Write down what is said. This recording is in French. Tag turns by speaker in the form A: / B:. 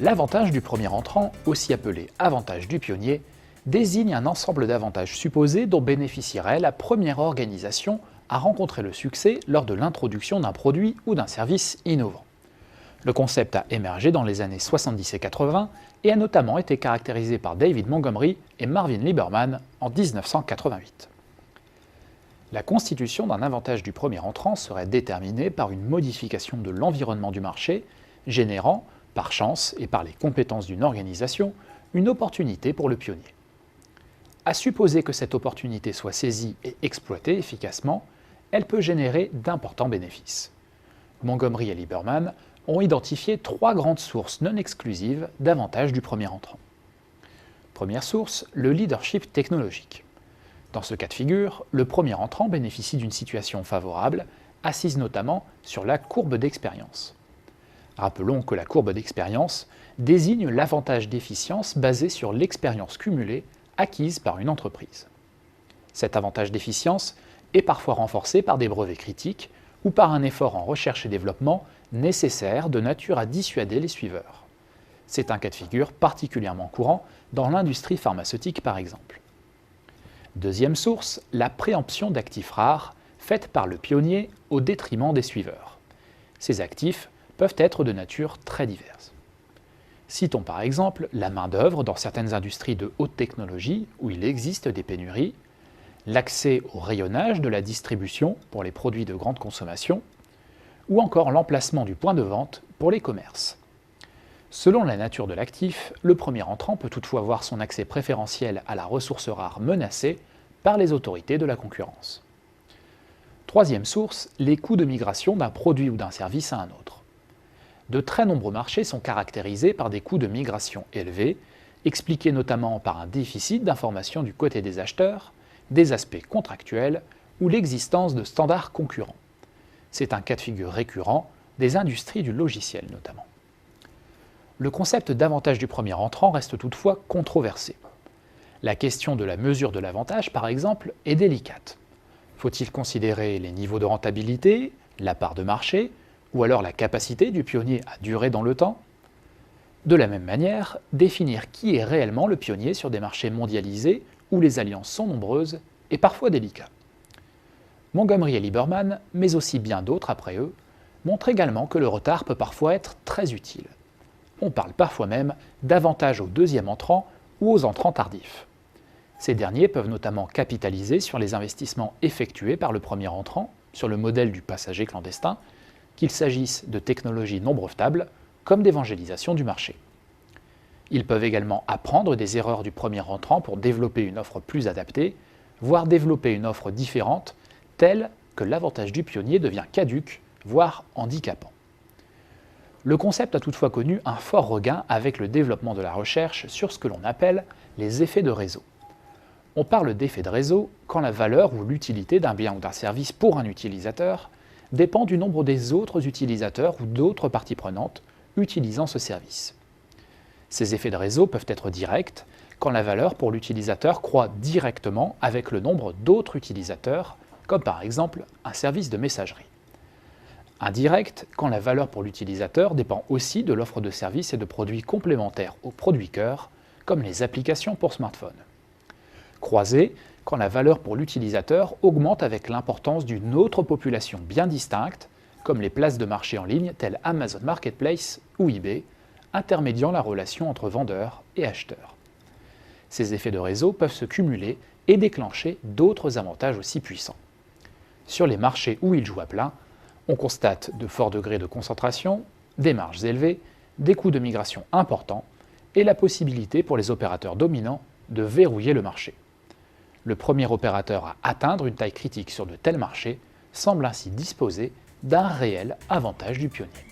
A: L'avantage du premier entrant, aussi appelé avantage du pionnier, désigne un ensemble d'avantages supposés dont bénéficierait la première organisation à rencontrer le succès lors de l'introduction d'un produit ou d'un service innovant. Le concept a émergé dans les années 70 et 80 et a notamment été caractérisé par David Montgomery et Marvin Lieberman en 1988. La constitution d'un avantage du premier entrant serait déterminée par une modification de l'environnement du marché, générant, par chance et par les compétences d'une organisation, une opportunité pour le pionnier. À supposer que cette opportunité soit saisie et exploitée efficacement, elle peut générer d'importants bénéfices. Montgomery et Lieberman ont identifié 3 grandes sources non exclusives d'avantages du premier entrant. Première source, le leadership technologique. Dans ce cas de figure, le premier entrant bénéficie d'une situation favorable, assise notamment sur la courbe d'expérience. Rappelons que la courbe d'expérience désigne l'avantage d'efficience basé sur l'expérience cumulée acquise par une entreprise. Cet avantage d'efficience est parfois renforcé par des brevets critiques ou par un effort en recherche et développement nécessaire de nature à dissuader les suiveurs. C'est un cas de figure particulièrement courant dans l'industrie pharmaceutique par exemple. Deuxième source, la préemption d'actifs rares faite par le pionnier au détriment des suiveurs. Ces actifs peuvent être de nature très diverse. Citons par exemple la main-d'œuvre dans certaines industries de haute technologie où il existe des pénuries, l'accès au rayonnage de la distribution pour les produits de grande consommation, ou encore l'emplacement du point de vente pour les commerces. Selon la nature de l'actif, le premier entrant peut toutefois voir son accès préférentiel à la ressource rare menacé par les autorités de la concurrence. Troisième source, les coûts de migration d'un produit ou d'un service à un autre. De très nombreux marchés sont caractérisés par des coûts de migration élevés, expliqués notamment par un déficit d'information du côté des acheteurs, des aspects contractuels ou l'existence de standards concurrents. C'est un cas de figure récurrent des industries du logiciel notamment. Le concept d'avantage du premier entrant reste toutefois controversé. La question de la mesure de l'avantage, par exemple, est délicate. Faut-il considérer les niveaux de rentabilité, la part de marché, ou alors la capacité du pionnier à durer dans le temps? De la même manière, définir qui est réellement le pionnier sur des marchés mondialisés où les alliances sont nombreuses est parfois délicat. Montgomery et Lieberman, mais aussi bien d'autres après eux, montrent également que le retard peut parfois être très utile. On parle parfois même d'avantage aux deuxièmes entrants ou aux entrants tardifs. Ces derniers peuvent notamment capitaliser sur les investissements effectués par le premier entrant, sur le modèle du passager clandestin, qu'il s'agisse de technologies non brevetables comme d'évangélisation du marché. Ils peuvent également apprendre des erreurs du premier entrant pour développer une offre plus adaptée, voire développer une offre différente, telle que l'avantage du pionnier devient caduc, voire handicapant. Le concept a toutefois connu un fort regain avec le développement de la recherche sur ce que l'on appelle les effets de réseau. On parle d'effets de réseau quand la valeur ou l'utilité d'un bien ou d'un service pour un utilisateur dépend du nombre des autres utilisateurs ou d'autres parties prenantes utilisant ce service. Ces effets de réseau peuvent être directs quand la valeur pour l'utilisateur croît directement avec le nombre d'autres utilisateurs, comme par exemple un service de messagerie. Indirect quand la valeur pour l'utilisateur dépend aussi de l'offre de services et de produits complémentaires au produit cœur, comme les applications pour smartphone. Croisé quand la valeur pour l'utilisateur augmente avec l'importance d'une autre population bien distincte, comme les places de marché en ligne telles Amazon Marketplace ou eBay, intermédiant la relation entre vendeurs et acheteurs. Ces effets de réseau peuvent se cumuler et déclencher d'autres avantages aussi puissants. Sur les marchés où ils jouent à plein, on constate de forts degrés de concentration, des marges élevées, des coûts de migration importants et la possibilité pour les opérateurs dominants de verrouiller le marché. Le premier opérateur à atteindre une taille critique sur de tels marchés semble ainsi disposer d'un réel avantage du pionnier.